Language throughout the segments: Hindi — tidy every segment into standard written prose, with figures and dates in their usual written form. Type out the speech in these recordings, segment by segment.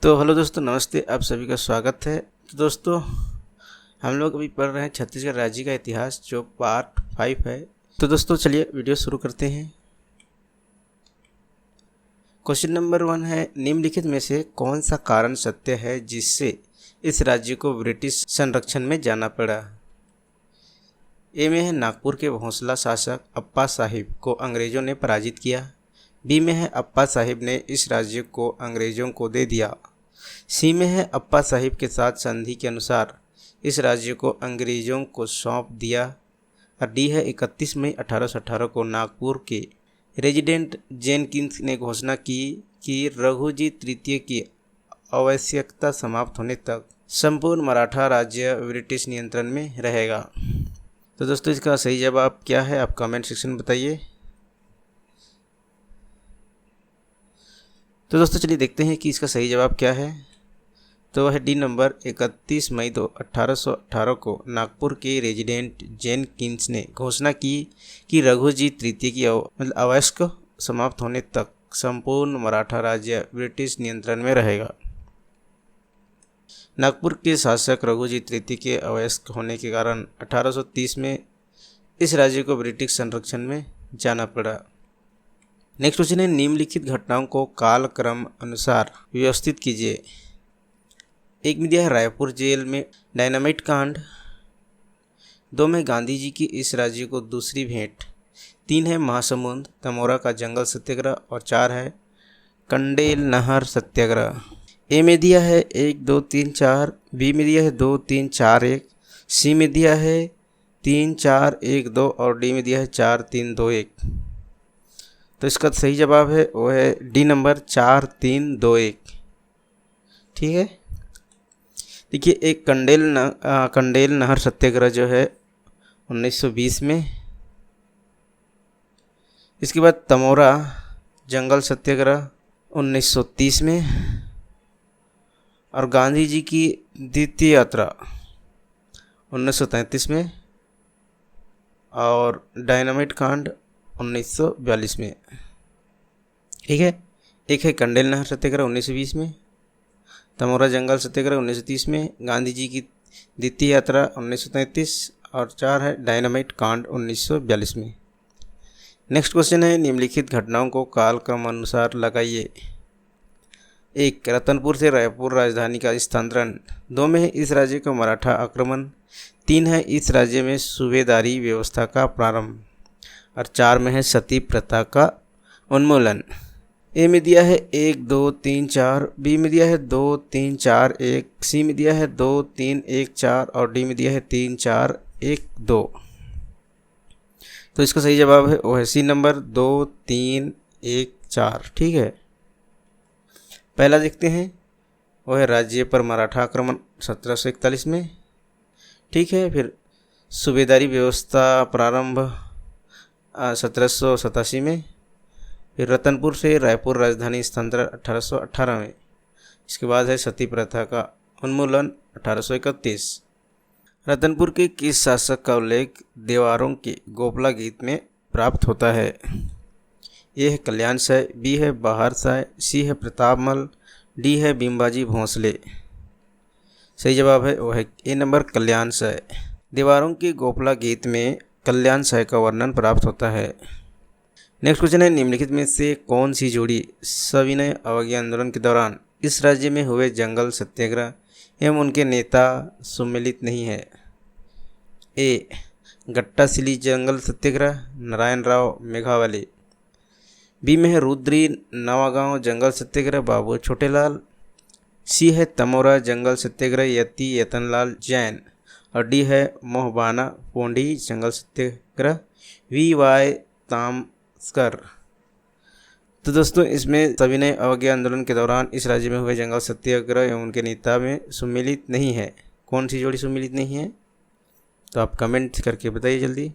तो हेलो दोस्तों, नमस्ते। आप सभी का स्वागत है। तो दोस्तों, हम लोग अभी पढ़ रहे हैं छत्तीसगढ़ राज्य का इतिहास, जो पार्ट 5 है। तो दोस्तों चलिए वीडियो शुरू करते हैं। क्वेश्चन नंबर 1 है, निम्नलिखित में से कौन सा कारण सत्य है जिससे इस राज्य को ब्रिटिश संरक्षण में जाना पड़ा। ए में है, नागपुर के भोंसला शासक अप्पा साहिब को अंग्रेजों ने पराजित किया। बी में है, अप्पा साहिब ने इस राज्य को अंग्रेजों को दे दिया। सी में है, अप्पा साहिब के साथ संधि के अनुसार इस राज्य को अंग्रेजों को सौंप दिया। और डी है, 31 मई 1818 को नागपुर के रेजिडेंट जेनकिंस ने घोषणा की कि रघुजी तृतीय की आवश्यकता समाप्त होने तक संपूर्ण मराठा राज्य ब्रिटिश नियंत्रण में रहेगा। तो दोस्तों, इसका सही जवाब क्या है, आप कमेंट सेक्शन में बताइए। तो दोस्तों चलिए देखते हैं कि इसका सही जवाब क्या है। तो वह डी नंबर, 31 मई 1818 को नागपुर के रेजिडेंट जेनकिंस ने घोषणा की कि रघुजी तृतीय की आवश्यक समाप्त होने तक संपूर्ण मराठा राज्य ब्रिटिश नियंत्रण में रहेगा। नागपुर के शासक रघुजी तृतीय के अवयस्क होने के कारण 1830 में इस राज्य को ब्रिटिश संरक्षण में जाना पड़ा। नेक्स्ट क्वेश्चन है, निम्नलिखित घटनाओं को कालक्रम अनुसार व्यवस्थित कीजिए। एक में दिया है, रायपुर जेल में डायनामाइट कांड। 2 में गांधी जी की इस राज्य को दूसरी भेंट। 3 है, महासमुंद तमोरा का जंगल सत्याग्रह। और 4 है, कंडेल नहर सत्याग्रह। ए में दिया है 1, 2, 3, 4। बी में दिया है 2, 3, 4, 1। सी में दिया है 3, 4, 1, 2। और डी में दिया है 4, 3, 2, 1। तो इसका सही जवाब है वो है डी नंबर, 4, 3, 2, 1। ठीक है। देखिए, एक कंडेल नहर सत्याग्रह जो है 1920 में। इसके बाद तमोरा जंगल सत्याग्रह 1930 में। और गांधी जी की द्वितीय यात्रा 1933 में। और डायनामाइट कांड 1942 में। ठीक है। एक है कंडेल नहर सत्याग्रह 1920 में, तमोरा जंगल सत्याग्रह 1930 में, गांधी जी की द्वितीय यात्रा 1933। और 4 है, डायनामाइट कांड 1942 में। नेक्स्ट क्वेश्चन है, निम्नलिखित घटनाओं को कालक्रम अनुसार लगाइए। 1, रतनपुर से रायपुर राजधानी का स्थानांतरण। 2 में है, इस राज्य का मराठा आक्रमण। 3 है, इस राज्य में सूबेदारी व्यवस्था का प्रारंभ। और 4 में है, सती प्रथा का उन्मूलन। ए में दिया है 1, 2, 3, 4। बी में दिया है 2, 3, 4, 1। सी में दिया है 2, 3, 1, 4। और डी में दिया है 3, 4, 1, 2। तो इसका सही जवाब है वो है सी नंबर, 2, 3, 1, 4। ठीक है। पहला देखते हैं, वो है राज्य पर मराठा आक्रमण 1741 में। ठीक है। फिर सूबेदारी व्यवस्था प्रारंभ 1787 में। फिर रतनपुर से रायपुर राजधानी स्थानांतरण 1818 में। इसके बाद है सती प्रथा का उन्मूलन 1831। रतनपुर के किस शासक का उल्लेख देवारों के गोपला गीत में प्राप्त होता है। ए है, कल्याण साय। बी है, बहार साय। सी है, प्रतापमल। डी है, भीमबाजी भोंसले। सही जवाब है वो है ए नंबर, कल्याण साय। देवारों के गोपला गीत में कल्याण साय का वर्णन प्राप्त होता है। नेक्स्ट क्वेश्चन है, निम्नलिखित में से कौन सी जोड़ी सविनय अवज्ञा आंदोलन के दौरान इस राज्य में हुए जंगल सत्याग्रह एवं उनके नेता सम्मिलित नहीं है। ए, गट्टासिली जंगल सत्याग्रह नारायण राव मेघावाले। बी में है, रुद्री नवागांव जंगल सत्याग्रह बाबू छोटेलाल। सी है, तमोरा जंगल सत्याग्रह यति यतनलाल जैन। और डी है, मोहबाना पोंडी जंगल सत्याग्रह VY तामस्कर। तो दोस्तों, इसमें सविनय अवज्ञा आंदोलन के दौरान इस राज्य में हुए जंगल सत्याग्रह एवं उनके नेता में सम्मिलित नहीं है। कौन सी जोड़ी सम्मिलित नहीं है, तो आप कमेंट करके बताइए जल्दी।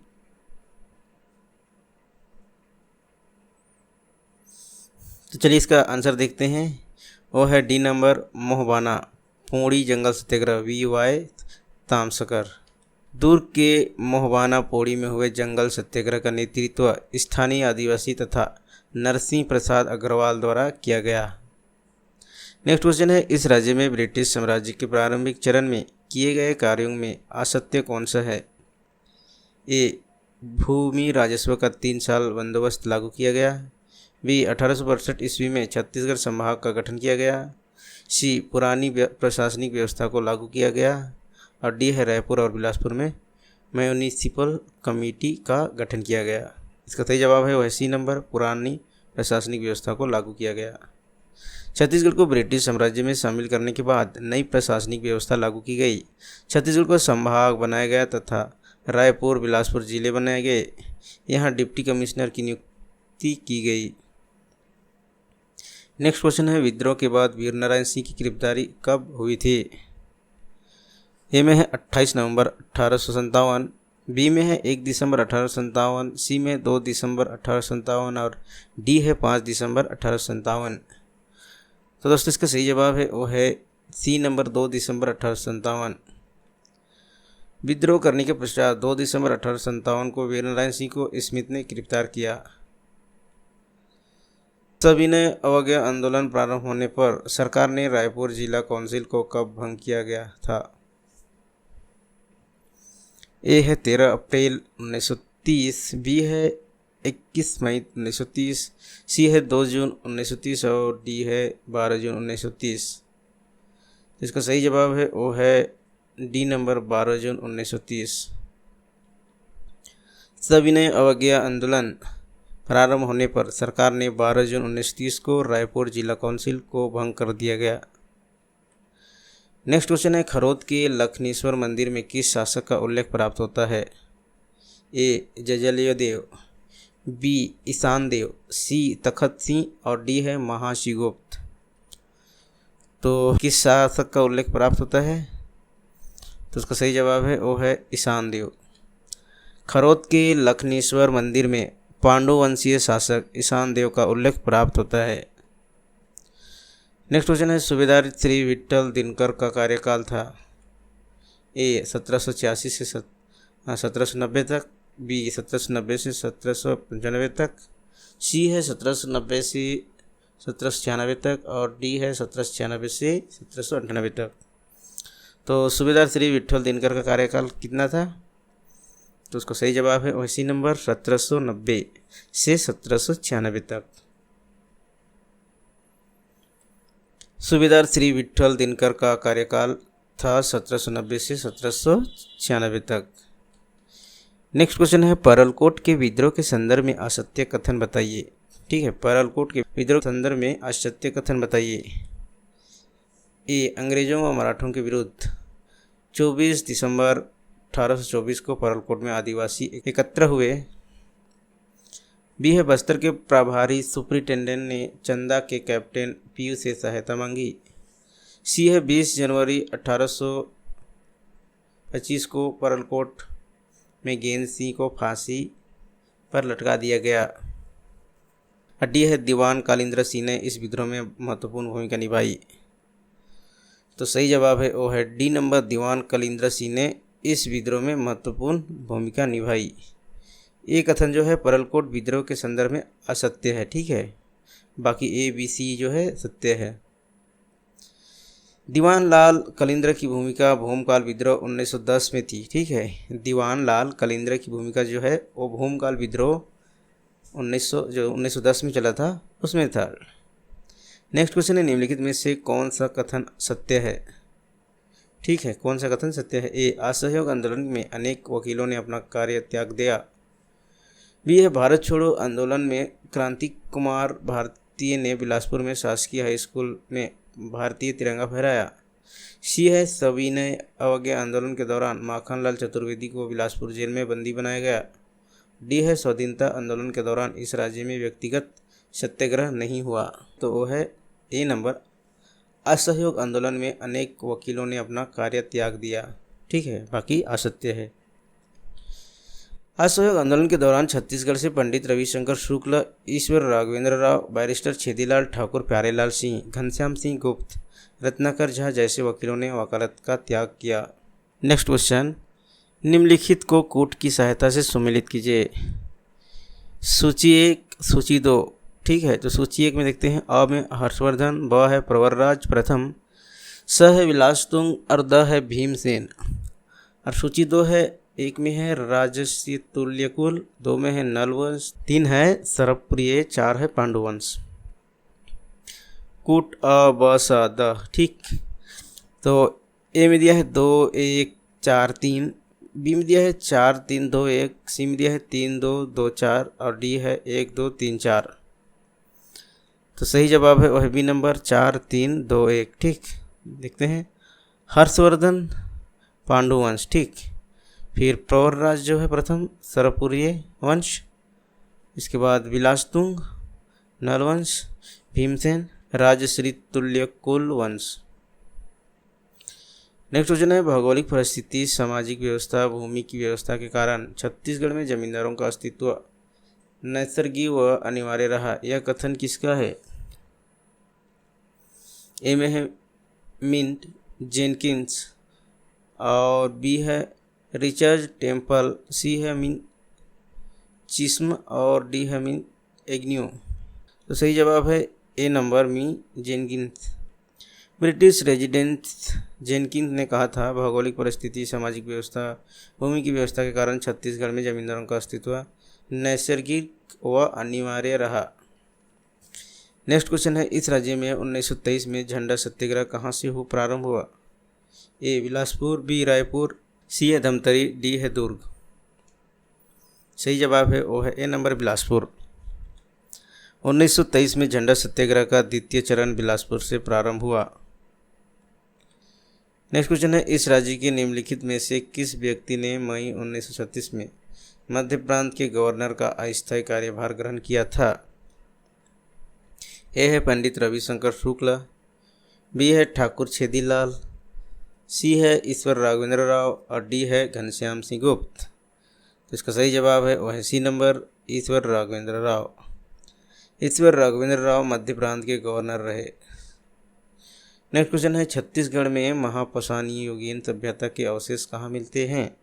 तो चलिए इसका आंसर देखते हैं। वो है डी नंबर, मोहबाना पोंडी जंगल सत्याग्रह VY तामस्कर। दुर्ग के मोहबाना पौड़ी में हुए जंगल सत्याग्रह का नेतृत्व स्थानीय आदिवासी तथा नरसिंह प्रसाद अग्रवाल द्वारा किया गया। नेक्स्ट क्वेश्चन है, इस राज्य में ब्रिटिश साम्राज्य के प्रारंभिक चरण में किए गए कार्यों में असत्य कौन सा है? ए, भूमि राजस्व का 3 साल बंदोबस्त लागू किया गया। बी, 1862 ईस्वी में छत्तीसगढ़ संभाग का गठन किया गया। सी, पुरानी प्रशासनिक व्यवस्था को लागू किया गया। और डी है, रायपुर और बिलासपुर में म्युनिसिपल कमेटी का गठन किया गया। इसका सही जवाब है वह सी नंबर, पुरानी प्रशासनिक व्यवस्था को लागू किया गया। छत्तीसगढ़ को ब्रिटिश साम्राज्य में शामिल करने के बाद नई प्रशासनिक व्यवस्था लागू की गई। छत्तीसगढ़ को संभाग बनाया गया तथा रायपुर बिलासपुर जिले बनाए गए। यहाँ डिप्टी कमिश्नर की नियुक्ति की गई। नेक्स्ट क्वेश्चन है, विद्रोह के बाद वीर नारायण सिंह की गिरफ्तारी कब हुई थी? ए में है 28 नवंबर 1857, बी में है 1 दिसंबर 1857, सी में 2 दिसंबर 1857 और डी है 5 दिसंबर 1857। तो दोस्तों इसका सही जवाब है वो है सी नंबर, 2 दिसंबर 1857। विद्रोह करने के पश्चात 2 दिसंबर 1857 को वीर नारायण सिंह को स्मिथ ने गिरफ्तार किया। सविनय अवज्ञा आंदोलन प्रारंभ होने पर सरकार ने रायपुर जिला काउंसिल को कब भंग किया गया था? ए है 13 अप्रैल 1930, बी है 21 मई 1930, सी है 2 जून 1930 और डी है 12 जून 1930। इसका सही जवाब है वो है डी नंबर, 12 जून 1930। सविनय अवज्ञा आंदोलन प्रारंभ होने पर सरकार ने 12 जून 1930 को रायपुर जिला काउंसिल को भंग कर दिया गया। नेक्स्ट क्वेश्चन है, खरोद के लखनेश्वर मंदिर में किस शासक का उल्लेख प्राप्त होता है? ए, जजलिय देव, बी, ईशान देव, सी, तखत सिंह और डी है महाशिवगुप्त। तो किस शासक का उल्लेख प्राप्त होता है? तो उसका सही जवाब है वो है ईशान देव। खरोद के लखनेश्वर मंदिर में पांडु वंशीय शासक ईशान देव का उल्लेख प्राप्त होता है। नेक्स्ट क्वेश्चन है, सूबेदार श्री विट्ठल दिनकर का कार्यकाल था। ए, 1786 से 1790 तक, बी, 1790 से 1795 तक, सी है 1790 से 1796 तक और डी है 1796 से 1798 तक। तो सूबेदार श्री विट्ठल दिनकर का कार्यकाल कितना था? तो उसका सही जवाब है वैसी नंबर, 1790 से 1796 तक। सूबेदार श्री विट्ठल दिनकर का कार्यकाल था 1790 से 1796 तक। नेक्स्ट क्वेश्चन है, परलकोट के विद्रोह के संदर्भ में असत्य कथन बताइए। ठीक है, परलकोट के विद्रोह के संदर्भ में असत्य कथन बताइए। ए, अंग्रेजों व मराठों के विरुद्ध 24 दिसंबर 1824 को परलकोट में आदिवासी एकत्र हुए। बी है, बस्तर के प्रभारी सुपरिटेंडेंट ने चंदा के कैप्टन पीयू से सहायता मांगी। सी है, 20 जनवरी 1825 को परलकोट में गेंद सिंह को फांसी पर लटका दिया गया। डी है, दीवान कालिंद्र सिंह ने इस विद्रोह में महत्वपूर्ण भूमिका निभाई। तो सही जवाब है वो है डी नंबर, दीवान कालिंद्र सिंह ने इस विद्रोह में महत्वपूर्ण भूमिका निभाई। ये कथन जो है परलकोट विद्रोह के संदर्भ में असत्य है। ठीक है, बाकी ए बी सी जो है सत्य है। दीवान लाल कलिंद्र की भूमिका भूमकाल विद्रोह 1910 में थी। ठीक है, दीवान लाल कलिंद्र की भूमिका जो है वो भूमकाल विद्रोह 1910 में चला था उसमें था। नेक्स्ट क्वेश्चन है, निम्नलिखित में से कौन सा कथन सत्य है? ठीक है, कौन सा कथन सत्य है? ए, असहयोग आंदोलन में अनेक वकीलों ने अपना कार्य त्याग दिया। बी है, भारत छोड़ो आंदोलन में क्रांति कुमार भारतीय ने बिलासपुर में शासकीय हाई स्कूल में भारतीय तिरंगा फहराया। सी है, सविनय अवज्ञा आंदोलन के दौरान माखनलाल चतुर्वेदी को बिलासपुर जेल में बंदी बनाया गया। डी है, स्वाधीनता आंदोलन के दौरान इस राज्य में व्यक्तिगत सत्याग्रह नहीं हुआ। तो वो है ए नंबर, असहयोग आंदोलन में अनेक वकीलों ने अपना कार्य त्याग दिया। ठीक है, बाकी असत्य है। असहयोग आंदोलन के दौरान छत्तीसगढ़ से पंडित रविशंकर शुक्ल, ईश्वर राघवेंद्र राव, बैरिस्टर छेदीलाल ठाकुर, प्यारेलाल सिंह, घनश्याम सिंह गुप्त, रत्नाकर झा जैसे वकीलों ने वकालत का त्याग किया। नेक्स्ट क्वेश्चन, निम्नलिखित को कूट की सहायता से सुमेलित कीजिए। सूची 1, सूची 2 ठीक है। तो सूची 1 में देखते हैं, अ में हर्षवर्धन, ब है प्रवरराज प्रथम, स है विलासतुंग और द है भीमसेन। और सूची 2 है, 1 में है राजसी तुल्यकुल, 2 में है नलवंश, 3 है सरप्रिय, 4 है पांडुवंश। कूट अ ब स द, ठीक। तो ए में दिया है 2 1 4 3, बी में दिया है 4 3 2 1, सी में दिया है 3 2 2 4 और डी है 1 2 3 4। तो सही जवाब है वह बी नंबर 4 3 2 1, ठीक। देखते हैं, हर्षवर्धन पांडुवंश, ठीक। फिर प्रवरराज जो है प्रथम सरपुरीय वंश, इसके बाद विलासतुंग नलवंश, भीमसेन राजश्री तुल्य कुल वंश। नेक्स्ट क्वेश्चन है, भौगोलिक परिस्थिति, सामाजिक व्यवस्था, भूमि की व्यवस्था के कारण छत्तीसगढ़ में जमींदारों का अस्तित्व नैसर्गिक व अनिवार्य रहा। यह कथन किसका है? ए में है मिंट जेनकिंस और बी है रिचर्ड टेम्पल, सी है मिन चिस्म और डी है मिन एग्न्यू। तो सही जवाब है ए नंबर मी जेनकिंस। ब्रिटिश रेजिडेंट जेनकिंस ने कहा था, भौगोलिक परिस्थिति, सामाजिक व्यवस्था, भूमि की व्यवस्था के कारण छत्तीसगढ़ में जमींदारों का अस्तित्व नैसर्गिक व अनिवार्य रहा। नेक्स्ट क्वेश्चन है, इस राज्य में 1923 में झंडा सत्याग्रह कहाँ से प्रारंभ हुआ? ए बिलासपुर, बी रायपुर, सी है धमतरी, डी है दुर्ग। सही जवाब है वो है ए नंबर बिलासपुर। 1923 में झंडा सत्याग्रह का द्वितीय चरण बिलासपुर से प्रारंभ हुआ। नेक्स्ट क्वेश्चन है, इस राज्य के निम्नलिखित में से किस व्यक्ति ने मई 1936 में मध्य प्रांत के गवर्नर का अस्थायी कार्यभार ग्रहण किया था? ए है पंडित रविशंकर शुक्ला, बी है ठाकुर छेदीलाल, सी है ईश्वर राघवेंद्र राव और डी है घनश्याम सिंह गुप्त। तो इसका सही जवाब है वह है सी नंबर ईश्वर राघवेंद्र राव। ईश्वर राघवेंद्र राव मध्य प्रांत के गवर्नर रहे। नेक्स्ट क्वेश्चन है, छत्तीसगढ़ में महापसानी युगीन सभ्यता के अवशेष कहाँ मिलते हैं?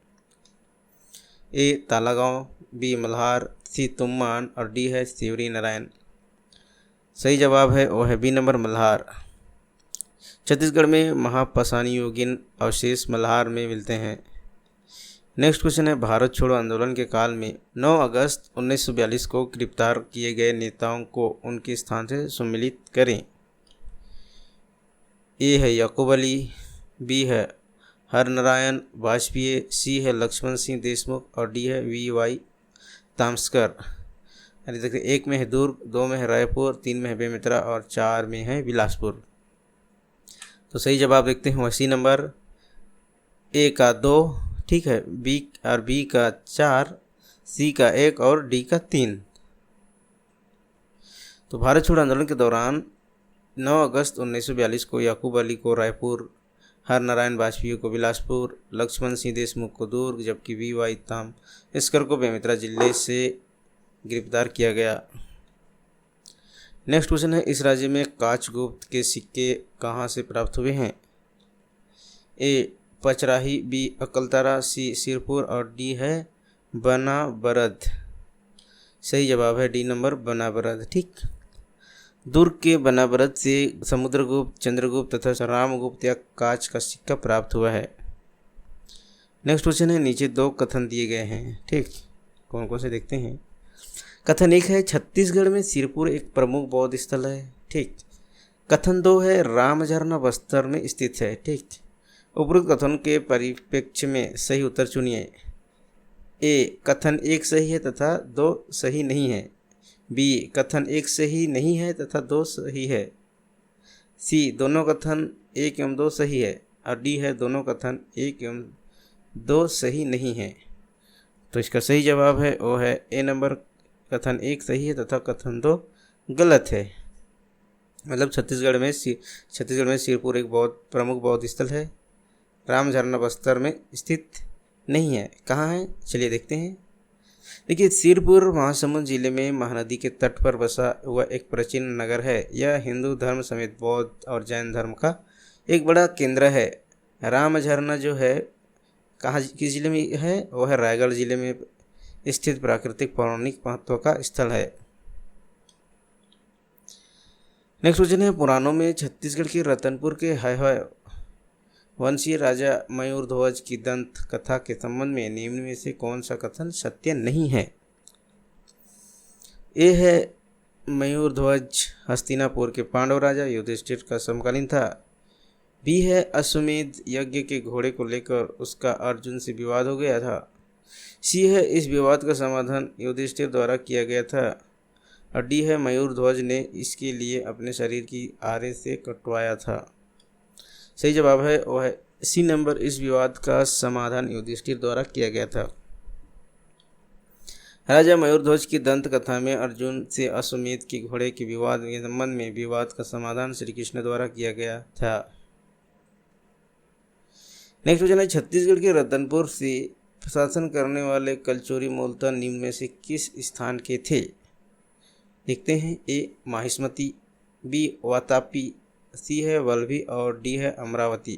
ए तालागांव, बी मल्हार, सी तुम्बान और डी है शिवरी नारायण। सही जवाब है वह है बी नंबर मल्हार। छत्तीसगढ़ में महापसानी युगीन अवशेष मल्हार में मिलते हैं। नेक्स्ट क्वेश्चन है, भारत छोड़ो आंदोलन के काल में 9 अगस्त 1942 को गिरफ्तार किए गए नेताओं को उनके स्थान से सम्मिलित करें। ए है याकूब अली, बी है हरनारायण वाजपेयी, सी है लक्ष्मण सिंह देशमुख और डी है वी.वाई. तामस्कर। अरे देखिए, 1 में है दुर्ग, 2 में है रायपुर, 3 में है बेमेतरा और 4 में है बिलासपुर। तो सही जवाब देखते हैं सी नंबर, ए का 2, ठीक है, बी का 4, सी का 1 और डी का 3। तो भारत छोड़ो आंदोलन के दौरान 9 अगस्त 1942 को याकूब अली को रायपुर, हरनारायण वाजपेयी को बिलासपुर, लक्ष्मण सिंह देशमुख को दुर्ग जबकि वी.वाई. तामस्कर को बेमेतरा जिले से गिरफ्तार किया गया। नेक्स्ट क्वेश्चन है, इस राज्य में काचगुप्त के सिक्के कहाँ से प्राप्त हुए हैं? ए पचराही, बी अकलतरा, सी सिरपुर और डी है बनाबरद। सही जवाब है डी नंबर बनाबरद, ठीक। दुर्ग के बनाबरद से समुद्रगुप्त, चंद्रगुप्त तथा रामगुप्त या काच का सिक्का प्राप्त हुआ है। नेक्स्ट क्वेश्चन है, नीचे 2 कथन दिए गए हैं, ठीक, कौन कौन से देखते हैं। कथन 1 है, छत्तीसगढ़ में सिरपुर एक प्रमुख बौद्ध स्थल है, ठीक। कथन 2 है, रामझरना बस्तर में स्थित है, ठीक। उपरोक्त कथन के परिप्रेक्ष्य में सही उत्तर चुनिए। ए कथन 1 सही है तथा 2 सही नहीं है, बी कथन 1 सही नहीं है तथा 2 सही है, सी दोनों कथन 1 एवं 2 सही है और डी है दोनों कथन 1 एवं 2 सही नहीं है। तो इसका सही जवाब है वो है ए नंबर, कथन 1 सही है तथा कथन 2 गलत है। मतलब छत्तीसगढ़ में सिरपुर एक बहुत प्रमुख बौद्ध स्थल है, रामझरना बस्तर में स्थित नहीं है। कहाँ है चलिए देखते हैं। देखिए, सिरपुर महासमुंद जिले में महानदी के तट पर बसा हुआ एक प्राचीन नगर है। यह हिंदू धर्म समेत बौद्ध और जैन धर्म का एक बड़ा केंद्र है। रामझरना जो है कहाँ किस जिले में है? वह है रायगढ़ जिले में स्थित प्राकृतिक पौराणिक महत्व का स्थल है। नेक्स्ट क्वेश्चन है, पुराणों में छत्तीसगढ़ के रतनपुर के हैहय वंशीय राजा मयूरध्वज की दंत कथा के संबंध में निम्न में से कौन सा कथन सत्य नहीं है? ए है, मयूरध्वज हस्तिनापुर के पांडव राजा युधिष्ठिर का समकालीन था। बी है, अश्वमेध यज्ञ के घोड़े को लेकर उसका अर्जुन से विवाद हो गया था। सी है, इस विवाद का समाधान युधिष्ठिर द्वारा किया गया था। और डी है, मयूरध्वज ने इसके लिए अपने शरीर की आरे से कटवाया था। सही जवाब है वो है सी नंबर, इस विवाद का समाधान युधिष्ठिर द्वारा किया गया था। राजा मयूरध्वज की दंत कथा में अर्जुन से अश्वमेध के घोड़े के विवाद के संबंध में विवाद का समाधान श्री कृष्ण द्वारा किया गया था। नेक्स्ट क्वेश्चन है, छत्तीसगढ़ के रतनपुर से शासन करने वाले कलचोरी मूलतः निम्न में से किस स्थान के थे? देखते हैं। ए माहिष्मती, बी वातापी, सी है वल्लभी और डी है अमरावती।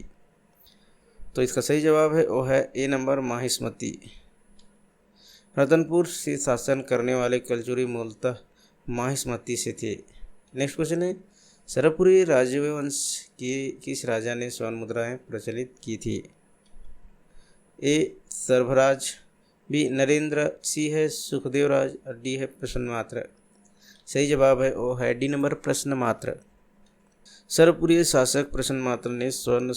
तो इसका सही जवाब है वो है ए नंबर, माहिष्मती। रतनपुर से शासन करने वाले कलचुरी मूलतः माहिष्मती से थे। नेक्स्ट क्वेश्चन है, सरपुरी राजवंश के किस राजा ने स्वर्ण मुद्राएं प्रचलित की थी? ए सर्वराज, बी नरेंद्र, सी है सुखदेवराज और डी है प्रश्नमात्र। सही जवाब है वो है डी नंबर, प्रश्नमात्र। सरपुरी शासक प्रश्नमात्र ने स्वर्ण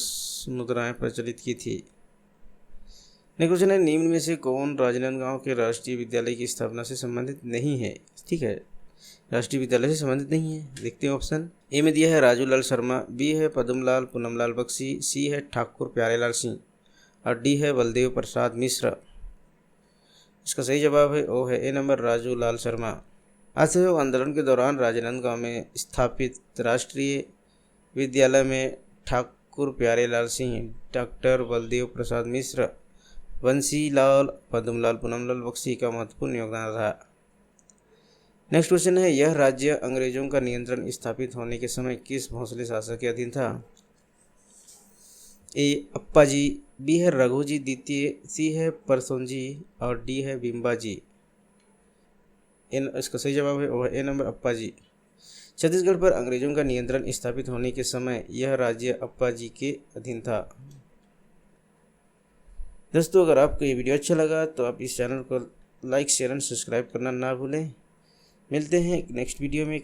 मुद्राएं प्रचलित की थी। नेक्स्ट क्वेश्चन है, निम्न में से कौन राजनांदगांव के राष्ट्रीय विद्यालय की स्थापना से संबंधित नहीं है? ठीक है, राष्ट्रीय विद्यालय से संबंधित नहीं है। देखते हैं ऑप्शन। ए में दिया है राजूलाल शर्मा, बी है पद्मलाल पूनमलाल बख्शी, सी है ठाकुर प्यारेलाल सिंह और डी है बलदेव प्रसाद मिश्र। इसका सही जवाब है वो है ए नंबर, राजूलाल शर्मा। असहयोग आंदोलन के दौरान राजनांदगांव में स्थापित राष्ट्रीय विद्यालय में ठाकुर प्यारेलाल सिंह, डॉक्टर बलदेव प्रसाद मिश्र, बंसीलाल पद्मलाल पूनमलाल बख्शी का महत्वपूर्ण योगदान रहा। नेक्स्ट क्वेश्चन है, यह राज्य अंग्रेजों का नियंत्रण स्थापित होने के समय किस भोंसले शासक के अधीन था? ए अप्पाजी, बी है रघुजी द्वितीय, सी है परसोंजी और डी है बिम्बाजी। इसका सही जवाब है वो है ए नंबर, अप्पाजी। छत्तीसगढ़ पर अंग्रेजों का नियंत्रण स्थापित होने के समय यह राज्य अप्पाजी के अधीन था। दोस्तों, अगर आपको ये वीडियो अच्छा लगा तो आप इस चैनल को लाइक, शेयर एंड सब्सक्राइब करना ना भूलें। मिलते हैं नेक्स्ट वीडियो में।